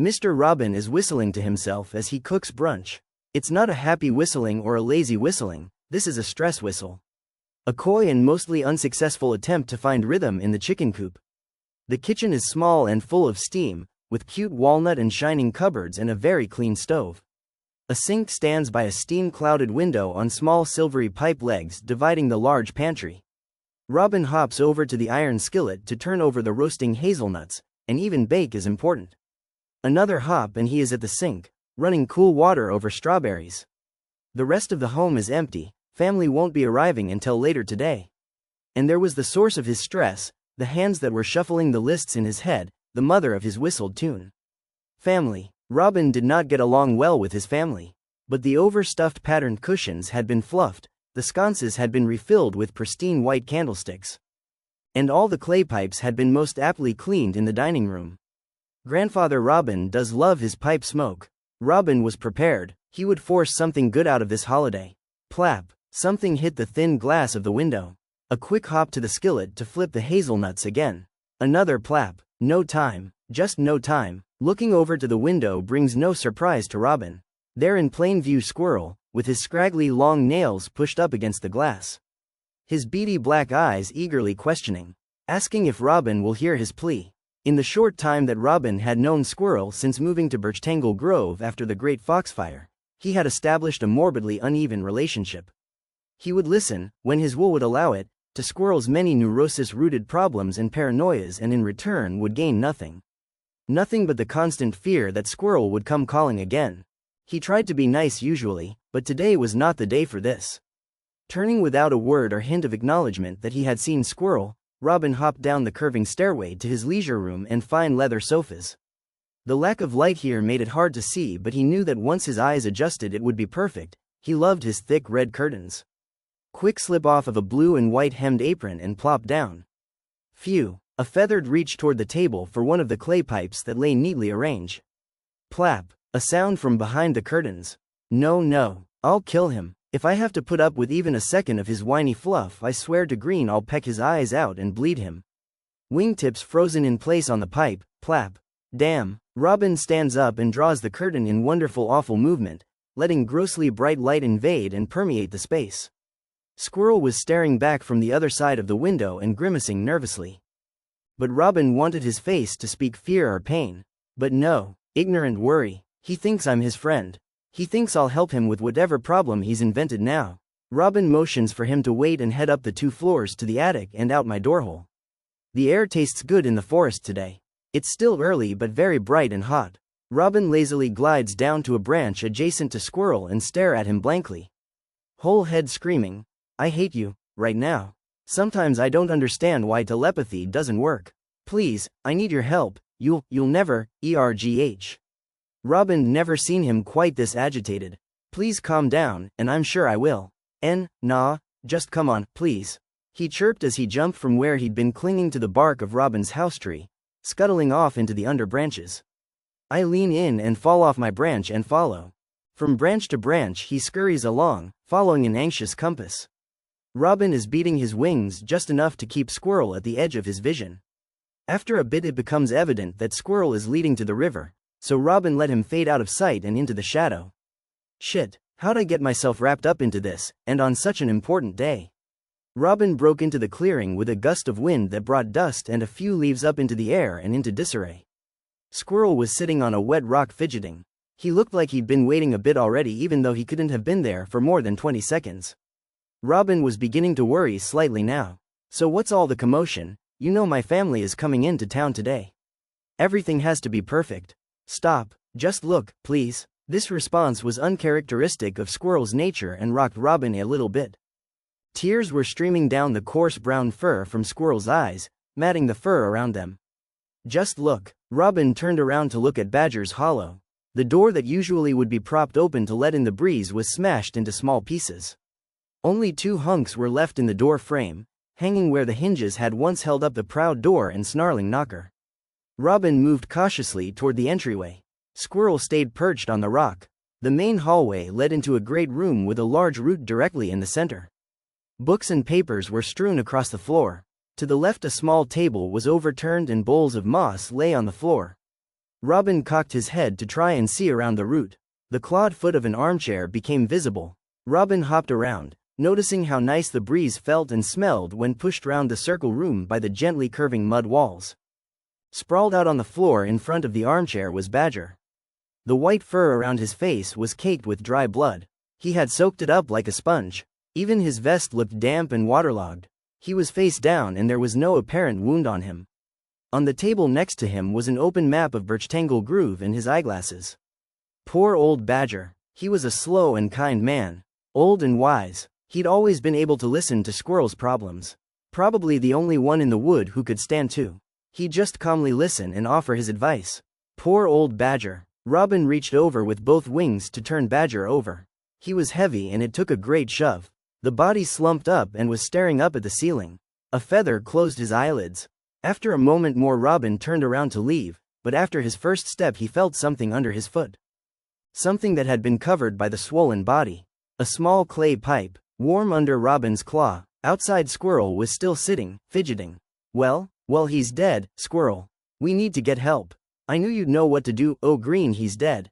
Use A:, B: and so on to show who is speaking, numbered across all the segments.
A: Mr. Robin is whistling to himself as he cooks brunch. It's not a happy whistling or a lazy whistling, this is a stress whistle. A coy and mostly unsuccessful attempt to find rhythm in the chicken coop. The kitchen is small and full of steam, with cute walnut and shining cupboards and a very clean stove. A sink stands by a steam-clouded window on small silvery pipe legs dividing the large pantry. Robin hops over to the iron skillet to turn over the roasting hazelnuts, and even bake is important. Another hop and he is at the sink, running cool water over strawberries. The rest of the home is empty, family won't be arriving until later today. And there was the source of his stress, the hands that were shuffling the lists in his head, the mother of his whistled tune. Family. Robin did not get along well with his family. But the overstuffed patterned cushions had been fluffed, the sconces had been refilled with pristine white candlesticks. And all the clay pipes had been most aptly cleaned in the dining room. Grandfather Robin does love his pipe smoke. Robin was prepared, he would force something good out of this holiday. Plap, something hit the thin glass of the window. A quick hop to the skillet to flip the hazelnuts again. Another plap, no time, just no time. Looking over to the window brings no surprise to Robin. There in plain view Squirrel, with his scraggly long nails pushed up against the glass. His beady black eyes eagerly questioning, asking if Robin will hear his plea. In the short time that Robin had known Squirrel since moving to Birchtangle Grove after the Great Foxfire, he had established a morbidly uneven relationship. He would listen, when his will would allow it, to Squirrel's many neurosis-rooted problems and paranoias and in return would gain nothing. Nothing but the constant fear that Squirrel would come calling again. He tried to be nice usually, but today was not the day for this. Turning without a word or hint of acknowledgement that he had seen Squirrel, Robin hopped down the curving stairway to his leisure room and fine leather sofas. The lack of light here made it hard to see, but he knew that once his eyes adjusted it would be perfect. He loved his thick red curtains. Quick slip off of a blue and white hemmed apron and plop down. Phew. A feathered reach toward the table for one of the clay pipes that lay neatly arranged. Plap. A sound from behind the curtains. No, I'll kill him. If I have to put up with even a second of his whiny fluff, I swear to green I'll peck his eyes out and bleed him. Wingtips frozen in place on the pipe. Plap. Damn. Robin stands up and draws the curtain in wonderful awful movement, letting grossly bright light invade and permeate the space. Squirrel was staring back from the other side of the window and grimacing nervously. But Robin wanted his face to speak fear or pain. But no, ignorant worry. He thinks I'm his friend. He thinks I'll help him with whatever problem he's invented now. Robin motions for him to wait and head up the 2 floors to the attic and out my doorhole. The air tastes good in the forest today. It's still early but very bright and hot. Robin lazily glides down to a branch adjacent to Squirrel and stare at him blankly. Whole head screaming, I hate you, right now. Sometimes I don't understand why telepathy doesn't work. Please, I need your help. You'll never, ERGH. Robin never seen him quite this agitated. Please calm down, and I'm sure I will. Nah, just come on, please. He chirped as he jumped from where he'd been clinging to the bark of Robin's house tree, scuttling off into the under branches. I lean in and fall off my branch and follow. From branch to branch he scurries along, following an anxious compass. Robin is beating his wings just enough to keep Squirrel at the edge of his vision. After a bit it becomes evident that Squirrel is leading to the river, so Robin let him fade out of sight and into the shadow. Shit, how'd I get myself wrapped up into this, and on such an important day? Robin broke into the clearing with a gust of wind that brought dust and a few leaves up into the air and into disarray. Squirrel was sitting on a wet rock fidgeting. He looked like he'd been waiting a bit already even though he couldn't have been there for more than 20 seconds. Robin was beginning to worry slightly now. So what's all the commotion? You know my family is coming into town today. Everything has to be perfect. Stop, just look, please. This response was uncharacteristic of Squirrel's nature and rocked Robin a little bit. Tears were streaming down the coarse brown fur from Squirrel's eyes, matting the fur around them. Just look. Robin turned around to look at Badger's Hollow. The door that usually would be propped open to let in the breeze was smashed into small pieces. Only 2 hunks were left in the door frame, hanging where the hinges had once held up the proud door and snarling knocker. Robin moved cautiously toward the entryway. Squirrel stayed perched on the rock. The main hallway led into a great room with a large root directly in the center. Books and papers were strewn across the floor. To the left a small table was overturned and bowls of moss lay on the floor. Robin cocked his head to try and see around the root. The clawed foot of an armchair became visible. Robin hopped around, noticing how nice the breeze felt and smelled when pushed round the circle room by the gently curving mud walls. Sprawled out on the floor in front of the armchair was Badger. The white fur around his face was caked with dry blood. He had soaked it up like a sponge. Even his vest looked damp and waterlogged. He was face down and there was no apparent wound on him. On the table next to him was an open map of Birchtangle Groove and his eyeglasses. Poor old Badger. He was a slow and kind man. Old and wise. He'd always been able to listen to Squirrel's problems. Probably the only one in the wood who could stand to. He'd just calmly listen and offer his advice. Poor old Badger. Robin reached over with both wings to turn Badger over. He was heavy and it took a great shove. The body slumped up and was staring up at the ceiling. A feather closed his eyelids. After a moment more Robin turned around to leave, but after his first step he felt something under his foot. Something that had been covered by the swollen body. A small clay pipe, warm under Robin's claw. Outside Squirrel was still sitting, fidgeting. Well, he's dead, Squirrel. We need to get help. I knew you'd know what to do. Oh Green, he's dead.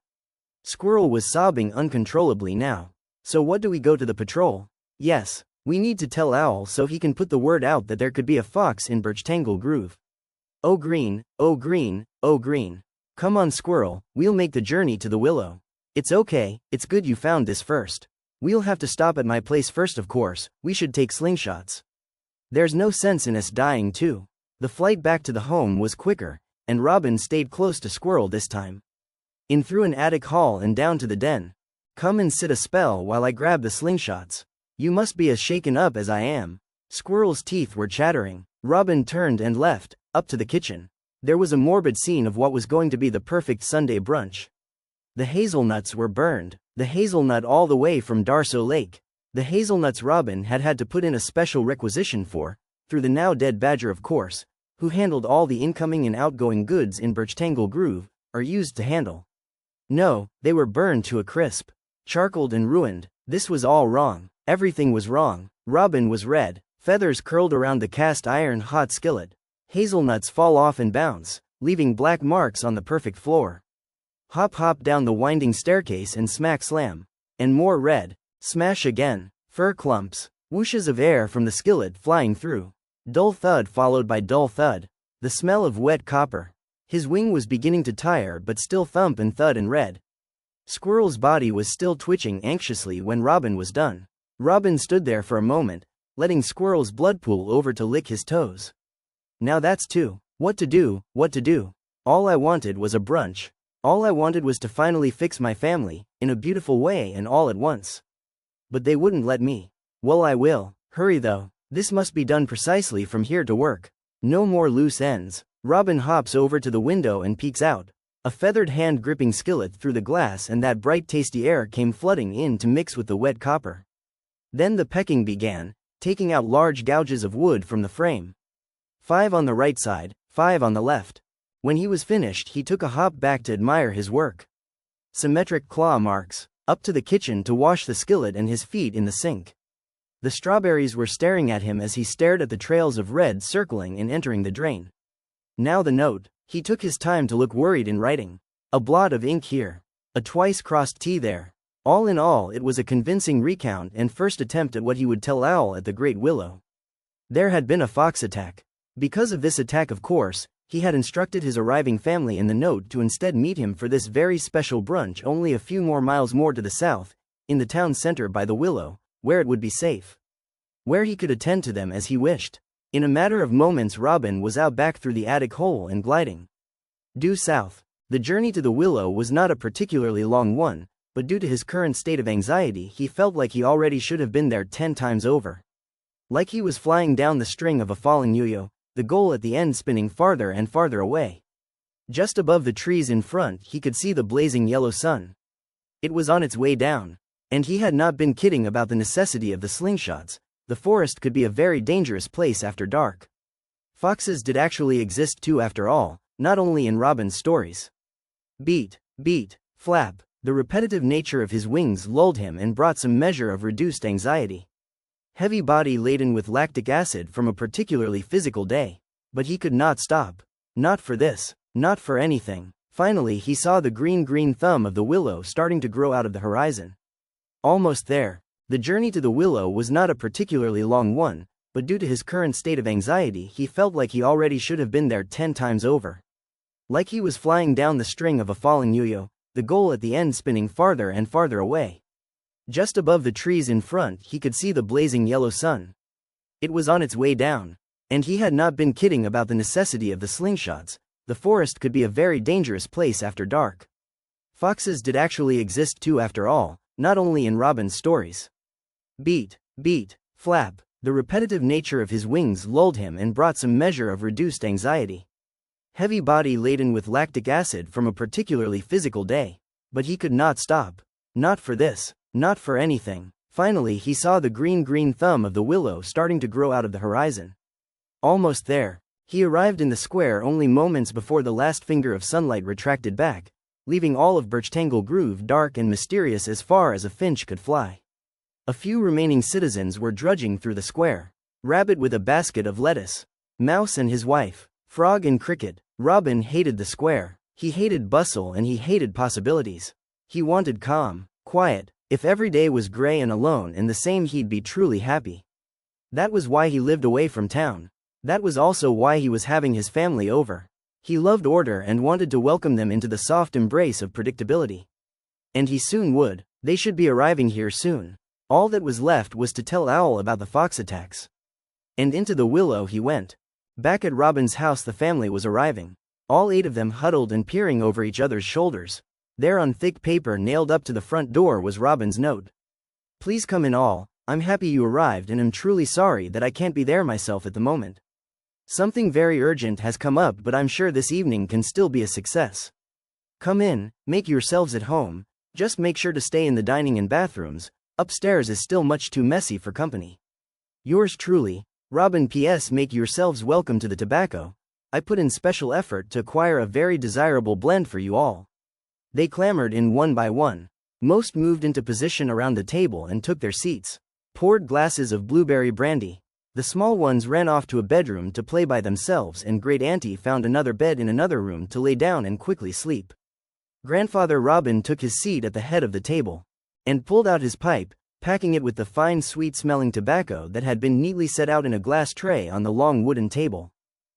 A: Squirrel was sobbing uncontrollably now. So what do we go to the patrol? Yes, we need to tell Owl so he can put the word out that there could be a fox in Birchtangle Groove. Oh Green, oh Green, oh Green. Come on Squirrel, we'll make the journey to the willow. It's okay, it's good you found this first. We'll have to stop at my place first of course, we should take slingshots. There's no sense in us dying too. The flight back to the home was quicker, and Robin stayed close to Squirrel this time. In through an attic hall and down to the den. Come and sit a spell while I grab the slingshots. You must be as shaken up as I am. Squirrel's teeth were chattering. Robin turned and left, up to the kitchen. There was a morbid scene of what was going to be the perfect Sunday brunch. The hazelnuts were burned. The hazelnut all the way from Darso Lake. The hazelnuts Robin had had to put in a special requisition for, through the now dead Badger of course, who handled all the incoming and outgoing goods in Birchtangle Groove, or used to handle. No, they were burned to a crisp. Charcoaled and ruined. This was all wrong. Everything was wrong. Robin was red. Feathers curled around the cast iron hot skillet. Hazelnuts fall off and bounce, leaving black marks on the perfect floor. Hop hop down the winding staircase and smack slam. And more red. Smash again. Fur clumps. Whooshes of air from the skillet flying through. Dull thud followed by dull thud. The smell of wet copper. His wing was beginning to tire but still thump and thud and red. Squirrel's body was still twitching anxiously when Robin was done. Robin stood there for a moment, letting Squirrel's blood pool over to lick his toes. Now that's two. What to do, what to do. All I wanted was a brunch. All I wanted was to finally fix my family, in a beautiful way and all at once. But they wouldn't let me. Well, I will. Hurry though. This must be done precisely from here to work. No more loose ends. Robin hops over to the window and peeks out. A feathered hand gripping skillet through the glass and that bright tasty air came flooding in to mix with the wet copper. Then the pecking began, taking out large gouges of wood from the frame. 5 on the right side, 5 on the left. When he was finished he took a hop back to admire his work. Symmetric claw marks. Up to the kitchen to wash the skillet and his feet in the sink. The strawberries were staring at him as he stared at the trails of red circling and entering the drain. Now the note. He took his time to look worried in writing. A blot of ink here. A twice-crossed T there. All in all it was a convincing recount and first attempt at what he would tell Owl at the Great Willow. There had been a fox attack. Because of this attack of course, he had instructed his arriving family in the note to instead meet him for this very special brunch only a few more miles more to the south, in the town center by the Willow, where it would be safe. Where he could attend to them as he wished. In a matter of moments Robin was out back through the attic hole and gliding due south. The journey to the Willow was not a particularly long one, but due to his current state of anxiety he felt like he already should have been there 10 times over. Like he was flying down the string of a falling yo-yo, the goal at the end spinning farther and farther away. Just above the trees in front he could see the blazing yellow sun. It was on its way down. And he had not been kidding about the necessity of the slingshots. The forest could be a very dangerous place after dark. Foxes did actually exist too after all, not only in Robin's stories. Beat, beat, flap. The repetitive nature of his wings lulled him and brought some measure of reduced anxiety. Heavy body laden with lactic acid from a particularly physical day. But he could not stop. Not for this. Not for anything. Finally he saw the green thumb of the willow starting to grow out of the horizon. Almost there. The journey to the willow was not a particularly long one, but due to his current state of anxiety he felt like he already should have been there 10 times over. Like he was flying down the string of a falling yo-yo, the goal at the end spinning farther and farther away. Just above the trees in front he could see the blazing yellow sun. It was on its way down. And he had not been kidding about the necessity of the slingshots. The forest could be a very dangerous place after dark. Foxes did actually exist too after all, not only in Robin's stories. Beat, beat, flap. The repetitive nature of his wings lulled him and brought some measure of reduced anxiety. Heavy body laden with lactic acid from a particularly physical day. But he could not stop. Not for this. Not for anything. Finally he saw the green thumb of the willow starting to grow out of the horizon. Almost there. He arrived in the square only moments before the last finger of sunlight retracted back, leaving all of Birchtangle Grove dark and mysterious as far as a finch could fly. A few remaining citizens were drudging through the square. Rabbit with a basket of lettuce. Mouse and his wife. Frog and cricket. Robin hated the square. He hated bustle and he hated possibilities. He wanted calm, quiet. If every day was gray and alone and the same he'd be truly happy. That was why he lived away from town. That was also why he was having his family over. He loved order and wanted to welcome them into the soft embrace of predictability. And he soon would. They should be arriving here soon. All that was left was to tell Owl about the fox attacks. And into the willow he went. Back at Robin's house the family was arriving. All 8 of them huddled and peering over each other's shoulders. There on thick paper nailed up to the front door was Robin's note. Please come in all. I'm happy you arrived and am truly sorry that I can't be there myself at the moment. Something very urgent has come up but I'm sure this evening can still be a success. Come in, make yourselves at home, just make sure to stay in the dining and bathrooms, upstairs is still much too messy for company. Yours truly, Robin. P.S. Make yourselves welcome to the tobacco. I put in special effort to acquire a very desirable blend for you all. They clamored in one by one. Most moved into position around the table and took their seats. Poured glasses of blueberry brandy. The small ones ran off to a bedroom to play by themselves and Great Auntie found another bed in another room to lay down and quickly sleep. Grandfather Robin took his seat at the head of the table. And pulled out his pipe, packing it with the fine sweet-smelling tobacco that had been neatly set out in a glass tray on the long wooden table.